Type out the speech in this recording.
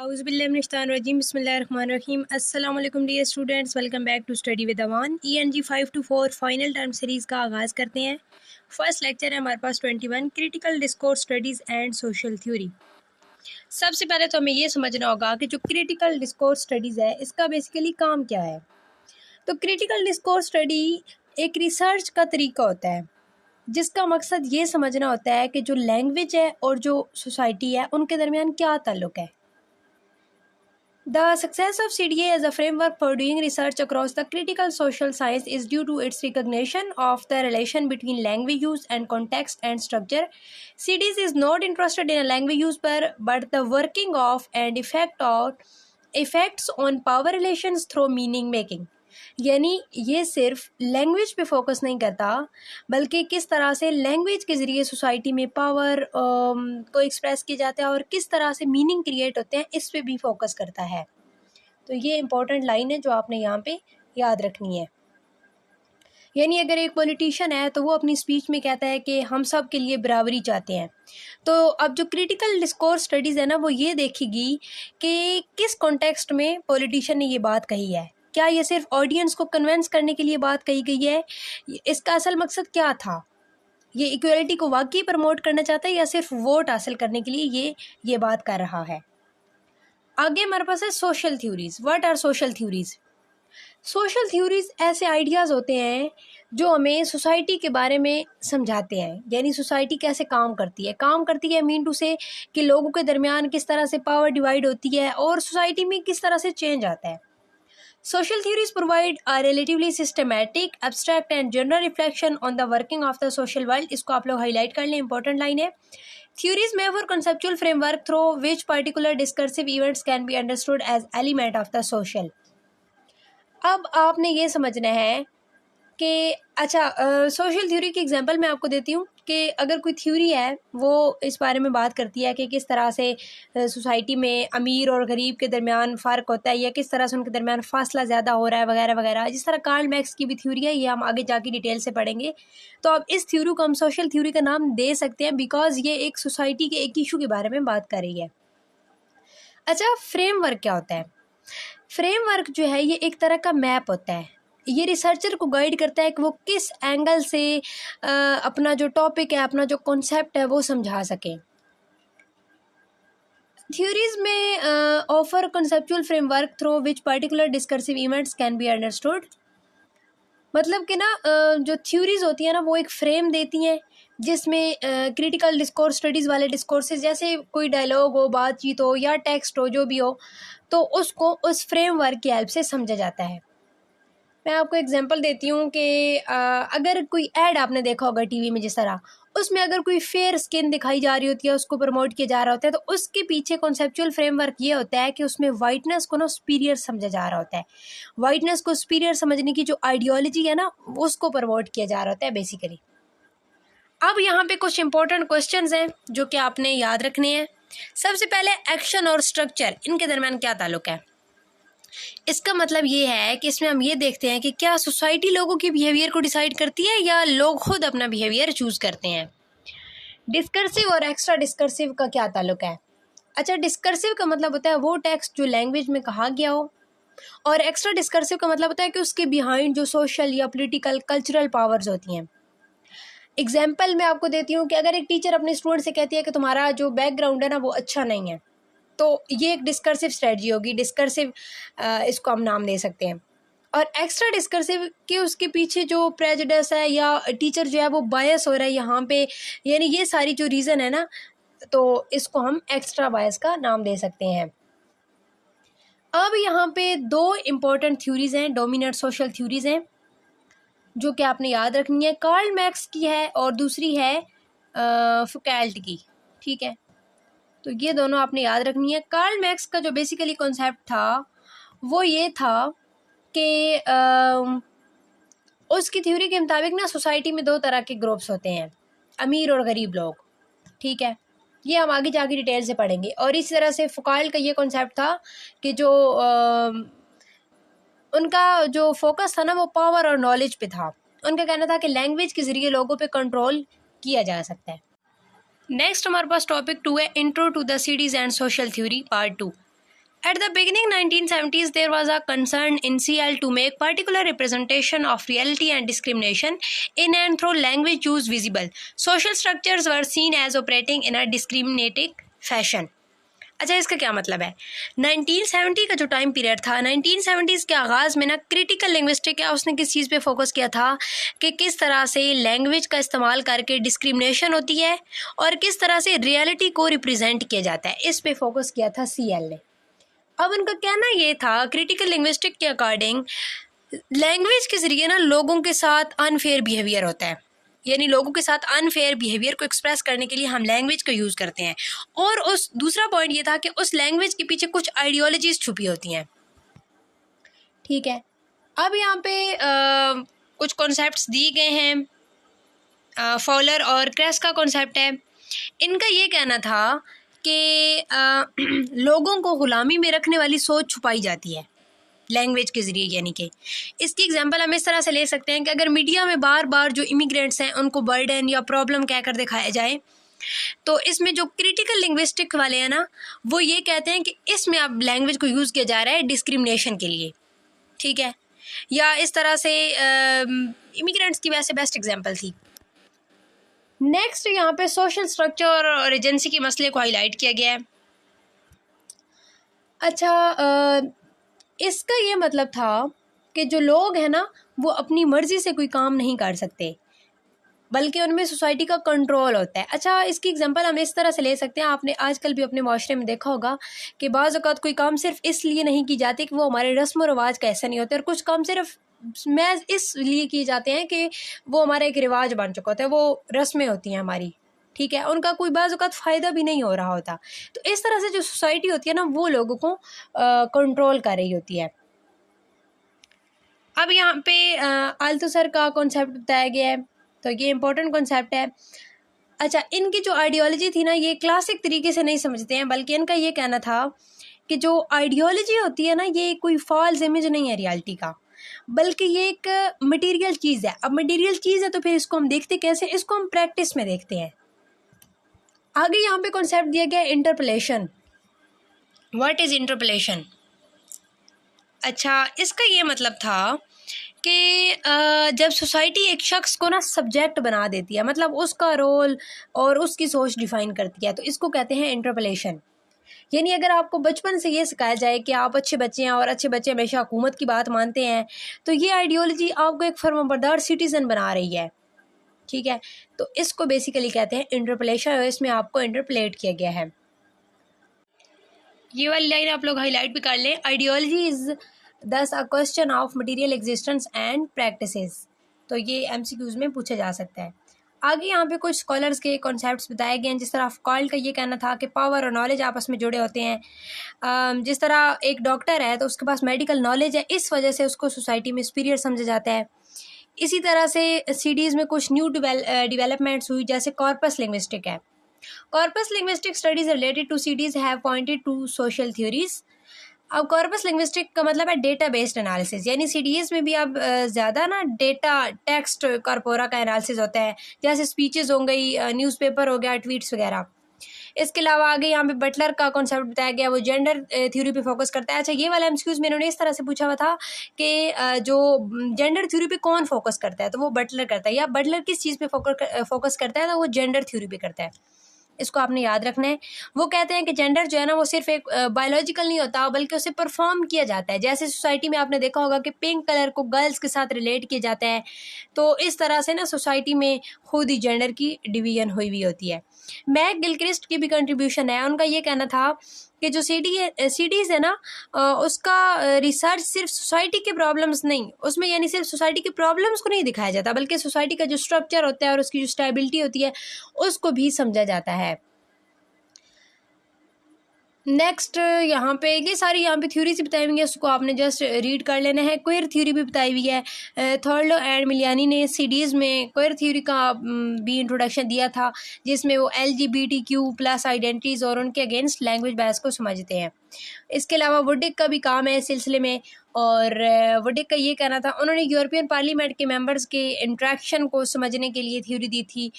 औज़ुबिल्लाहिमिनश्शैतानिर्रजीम बिस्मिल्लाहिर्रहमानिर्रहीम। अस्सलाम वालेकुम dear students, welcome back to study with Awan. ENG 5 to 4 final term series का आगाज़ करते हैं। फर्स्ट लेक्चर है हमारे पास 21 critical discourse studies and social theory. सबसे पहले तो हमें ये समझना होगा कि जो क्रिटिकल डिस्कोर्स स्टडीज़ है इसका बेसिकली काम क्या है। तो क्रिटिकल डिस्कोर्स स्टडी एक रिसर्च का तरीका होता है जिसका मकसद ये समझना होता है कि जो लैंग्वेज है और जो सोसाइटी है उनके दरमियान क्या ताल्लुक़ है। The success of CDA as a framework for doing research across the critical social science is due to its recognition of the relation between language use and context and structure. CDS is not interested in a language use but the working of and effects on power relations through meaning making. यानी ये सिर्फ language पे focus नहीं करता बल्कि किस तरह से लैंग्वेज के ज़रिए सोसाइटी में पावर को एक्सप्रेस किया जाता है और किस तरह से मीनिंग क्रिएट होते हैं इस पे भी फोकस करता है। तो ये इम्पोर्टेंट लाइन है जो आपने यहाँ पे याद रखनी है। यानी अगर एक पॉलिटिशियन है तो वो अपनी स्पीच में कहता है कि हम सब के लिए बराबरी चाहते हैं। तो अब जो क्रिटिकल डिस्कोर्स स्टडीज़ है ना वो ये देखेगी कि किस कॉन्टेक्स्ट में पॉलिटिशियन ने ये बात कही है। क्या ये सिर्फ ऑडियंस को कन्विंस करने के लिए बात कही गई है, इसका असल मकसद क्या था, ये इक्वलिटी को वाकई प्रमोट करना चाहता है या सिर्फ वोट हासिल करने के लिए ये बात कर रहा है। आगे हमारे पास है social theories. What are social theories? Social theories ऐसे आइडियाज़ होते हैं जो हमें सोसाइटी के बारे में समझाते हैं, यानी सोसाइटी कैसे काम करती है मीन टू से कि लोगों के दरमियान किस तरह से पावर डिवाइड होती है और सोसाइटी में किस तरह से चेंज आता है। Social theories provide a relatively systematic, abstract and general reflection on the working of the social world. इसको आप लोग हाईलाइट कर लें, इंपॉर्टेंट लाइन है। Theories may for conceptual framework through which particular discursive events can be understood as element of the social. अब आपने ये समझना है कि अच्छा सोशल थ्योरी की एग्जांपल मैं आपको देती हूँ कि अगर कोई थ्योरी है वो इस बारे में बात करती है कि किस तरह से सोसाइटी में अमीर और गरीब के दरमियान फ़र्क होता है या किस तरह से उनके दरमियान फासला ज़्यादा हो रहा है वगैरह वगैरह। जिस तरह कार्ल मैक्स की भी थ्योरी है, ये हम आगे जाके डिटेल से पढ़ेंगे। तो अब इस थ्योरी को हम सोशल थ्योरी का नाम दे सकते हैं बिकॉज ये एक सोसाइटी के एक इशू के बारे में बात कर रही है। अच्छा, फ्रेमवर्क क्या होता है? फ्रेमवर्क जो है ये एक तरह का मैप होता है। ये रिसर्चर को गाइड करता है कि वो किस एंगल से अपना जो टॉपिक है, अपना जो कॉन्सेप्ट है वो समझा सके। थ्योरीज में offer conceptual framework through which particular discursive events can be understood. मतलब कि ना जो थ्योरीज होती है ना वो एक फ्रेम देती हैं जिसमें क्रिटिकल डिस्कोर्स स्टडीज़ वाले डिस्कोर्सेज जैसे कोई डायलॉग हो, बातचीत हो या टेक्स्ट हो, जो भी हो, तो उसको उस फ्रेमवर्क की हेल्प से समझा जाता है। मैं आपको एग्जांपल देती हूँ कि अगर कोई ऐड आपने देखा होगा टीवी में, जिस तरह उसमें अगर कोई फेयर स्किन दिखाई जा रही होती है, उसको प्रमोट किया जा रहा होता है, तो उसके पीछे कॉन्सेप्चुअल फ्रेमवर्क ये होता है कि उसमें वाइटनेस को ना सुपीरियर समझा जा रहा होता है। वाइटनेस को सुपीरियर समझने की जो आइडियोलॉजी है ना उसको प्रमोट किया जा रहा होता है बेसिकली। अब यहाँ पे कुछ इंपॉर्टेंट क्वेश्चंस हैं जो कि आपने याद रखने हैं। सबसे पहले एक्शन और स्ट्रक्चर, इनके दरमियान क्या ताल्लुक है? इसका मतलब ये है कि इसमें हम ये देखते हैं कि क्या सोसाइटी लोगों के बिहेवियर को डिसाइड करती है या लोग खुद अपना बिहेवियर चूज करते हैं। डिस्कर्सिव और एक्स्ट्रा डिस्कर्सिव का क्या ताल्लुक है? अच्छा, डिस्कर्सिव का मतलब होता है वो टेक्स्ट जो लैंग्वेज में कहा गया हो, और एक्स्ट्रा डिस्कर्सिव का मतलब होता है कि उसके बिहाइंड जो सोशल या पॉलिटिकल कल्चरल पावर्स होती हैं। एग्जाम्पल मैं आपको देती हूँ कि अगर एक टीचर अपने स्टूडेंट से कहती है कि तुम्हारा जो बैकग्राउंड है ना वो अच्छा नहीं है, तो ये एक डिस्कर्सिव स्ट्रेटजी होगी। डिस्कर्सिव इसको हम नाम दे सकते हैं। और एक्स्ट्रा डिस्कर्सिव के उसके पीछे जो प्रेजुडिस है या टीचर जो है वो बायस हो रहा है यहाँ पे, यानी ये सारी जो रीज़न है ना, तो इसको हम एक्स्ट्रा बायस का नाम दे सकते हैं। अब यहाँ पे दो इम्पोर्टेंट थ्योरीज हैं, डोमिनेंट सोशल थ्योरीज हैं जो कि आपने याद रखनी है। कार्ल मैक्स की है और दूसरी है फुकैल्ट की, ठीक है। तो ये दोनों आपने याद रखनी है। कार्ल मैक्स का जो बेसिकली कॉन्सेप्ट था वो ये था कि उसकी थ्योरी के मुताबिक ना सोसाइटी में दो तरह के ग्रुप्स होते हैं, अमीर और गरीब लोग, ठीक है। ये हम आगे जाके डिटेल से पढ़ेंगे। और इसी तरह से फुकैल्ट का ये कॉन्सेप्ट था कि जो उनका जो फोकस था ना वो पावर और नॉलेज पे था। उनका कहना था कि लैंग्वेज के ज़रिए लोगों पे कंट्रोल किया जा सकता है। नेक्स्ट हमारे पास टॉपिक 2 है, intro to the CDS and social theory part 2। At the beginning 1970s, there was a concern in CL to make particular representation of reality and discrimination in and through language use visible. Social structures were seen as operating in a discriminating fashion. अच्छा, इसका क्या मतलब है? 1970 का जो time period था, 1970s के आगाज़ में ना क्रिटिकल लिंग्विस्टिक है उसने किस चीज़ पे फोकस किया था कि किस तरह से लैंग्वेज का इस्तेमाल करके डिस्क्रिमिनेशन होती है और किस तरह से रियलिटी को रिप्रेजेंट किया जाता है, इस पे फोकस किया था CL ने। अब उनका कहना ये था क्रिटिकल लिंग्विस्टिक के अकॉर्डिंग लैंग्वेज के ज़रिए ना लोगों के साथ अनफेयर बिहेवियर होता है, यानी लोगों के साथ अनफेयर बिहेवियर को एक्सप्रेस करने के लिए हम लैंग्वेज का यूज़ करते हैं। और उस दूसरा पॉइंट ये था कि उस लैंग्वेज के पीछे कुछ आइडियोलॉजीज छुपी होती हैं। ठीक है, अब यहाँ पे कुछ कॉन्सेप्ट्स दिए गए हैं। फॉलर और क्रेस का कॉन्सेप्ट है। इनका ये कहना था कि लोगों को ग़ुलामी में रखने वाली सोच छुपाई जाती है लैंग्वेज के ज़रिए, यानी कि इसकी एग्जांपल हम इस तरह से ले सकते हैं कि अगर मीडिया में बार बार जो इमिग्रेंट्स हैं उनको बर्डन या प्रॉब्लम कहकर दिखाया जाए, तो इसमें जो क्रिटिकल लिंग्विस्टिक वाले हैं ना वो ये कहते हैं कि इसमें अब लैंग्वेज को यूज़ किया जा रहा है डिस्क्रिमिनेशन के लिए। ठीक है, या इस तरह से इमिग्रेंट्स की वैसे बेस्ट एग्जाम्पल थी। नेक्स्ट यहाँ पे सोशल स्ट्रक्चर और एजेंसी के मसले को हाईलाइट किया गया है। अच्छा, इसका ये मतलब था कि जो लोग हैं ना वो अपनी मर्ज़ी से कोई काम नहीं कर सकते, बल्कि उनमें सोसाइटी का कंट्रोल होता है। अच्छा, इसकी एग्जांपल हम इस तरह से ले सकते हैं, आपने आजकल भी अपने माशरे में देखा होगा कि बाज़ औक़ात कोई काम सिर्फ इसलिए नहीं की जाती कि वो हमारे रस्म व रिवाज का ऐसा नहीं होता, और कुछ काम सिर्फ महज इसलिए किए जाते हैं कि वो हमारा एक रिवाज बन चुका होता है, वो रस्में होती हैं हमारी। ठीक है, उनका कोई बाज़ औक़ात फ़ायदा भी नहीं हो रहा होता। तो इस तरह से जो सोसाइटी होती है ना वो लोगों को कंट्रोल कर रही होती है। अब यहाँ पे आल्थुसर का कॉन्सेप्ट बताया गया है, तो ये इम्पोर्टेंट कॉन्सेप्ट है। अच्छा, इनकी जो आइडियोलॉजी थी ना ये क्लासिक तरीके से नहीं समझते हैं, बल्कि इनका ये कहना था कि जो आइडियोलॉजी होती है ना ये कोई फॉल्स इमेज नहीं है रियलिटी का, बल्कि ये एक मटेरियल चीज़ है। अब मटेरियल चीज़ है तो फिर इसको हम देखते कैसे? इसको हम प्रैक्टिस में देखते हैं। आगे यहाँ पे कॉन्सेप्ट दिया गया इंटरप्लेशन। What is interpolation? अच्छा, इसका ये मतलब था कि जब सोसाइटी एक शख्स को ना सब्जेक्ट बना देती है, मतलब उसका रोल और उसकी सोच डिफ़ाइन करती है, तो इसको कहते हैं इंटरप्लेशन। यानी अगर आपको बचपन से ये सिखाया जाए कि आप अच्छे बच्चे हैं और अच्छे बच्चे हमेशा हुकूमत की बात मानते हैं, तो ये आइडियोलॉजी आपको एक फर्माबरदार सिटीज़न बना रही है। ठीक है, तो इसको बेसिकली कहते हैं इंटरप्लेशन, और इसमें आपको इंटरप्लेट किया गया है। ये वाली लाइन आप लोग हाईलाइट भी कर लें। आइडियोलॉजी इज़ दस a question of material existence and practices, तो ये MCQs में पूछा जा सकता है। आगे यहाँ पे कुछ स्कॉलर्स के कॉन्सेप्ट्स बताए गए हैं, जिस तरह फॉल्ट का ये कहना था कि पावर और नॉलेज आपस में जुड़े होते हैं। जिस तरह एक डॉक्टर है तो उसके पास मेडिकल नॉलेज है, इस वजह से उसको सोसाइटी में सुपीरियर समझा जाता है। इसी तरह से सीडीज़ में कुछ न्यू डेवलपमेंट्स हुई, जैसे कॉर्पस लिंग्विस्टिक है। Corpus linguistic studies related to CDS have pointed to social theories. अब कॉर्पस लिंग्विस्टिक का मतलब है डेटा बेस्ड एनालिसिस, यानी सीडीएस में भी अब ज़्यादा ना डेटा टेक्स्ट कॉर्पोरा का एनालिसिस होता है, जैसे स्पीचेस हो गई, न्यूज़पेपर हो गया, ट्वीट्स वगैरह। इसके अलावा आगे यहाँ पे बटलर का कॉन्सेप्ट बताया गया, वो जेंडर थ्योरी पे फोकस करता है। अच्छा, ये वाला MCQs में इन्होंने इस तरह से पूछा हुआ था कि जो जेंडर थ्योरी पे कौन फोकस करता है, तो वो बटलर करता है, या बटलर किस चीज़ पे फोकस करता है, तो वो जेंडर थ्योरी पे करता है। इसको आपने याद रखना है। वो कहते हैं कि जेंडर जो है ना वो सिर्फ एक बायोलॉजिकल नहीं होता, बल्कि उसे परफॉर्म किया जाता है। जैसे सोसाइटी में आपने देखा होगा कि पिंक कलर को गर्ल्स के साथ रिलेट किया जाता है, तो इस तरह से ना सोसाइटी में खुद ही जेंडर की डिवीजन हुई हुई होती है। मैक गिलक्रिस्ट की भी कंट्रीब्यूशन है। उनका ये कहना था कि जो सीडीज़ है ना उसका रिसर्च सिर्फ सोसाइटी के प्रॉब्लम्स नहीं, उसमें यानी सिर्फ सोसाइटी के प्रॉब्लम्स को नहीं दिखाया जाता, बल्कि सोसाइटी का जो स्ट्रक्चर होता है और उसकी जो स्टेबिलिटी होती है उसको भी समझा जाता है। नेक्स्ट यहाँ पे ये सारी यहाँ पे थ्योरीज बताई हुई है, उसको आपने जस्ट रीड कर लेना है। क्वेयर थ्योरी भी बताई हुई है। थर्लो एंड मिलियानी ने सीडीज़ में क्वेयर थ्योरी का भी इंट्रोडक्शन दिया था, जिसमें वो LGBTQ+ आइडेंटिटीज़ और उनके अगेंस्ट लैंग्वेज बायस को समझते हैं। इसके अलावा वुडिक का भी काम है इस सिलसिले में, और वुडिक का ये कहना था, उन्होंने यूरोपियन पार्लियामेंट के मेंबर्स के इंट्रैक्शन को समझने के लिए थ्योरी दी थी,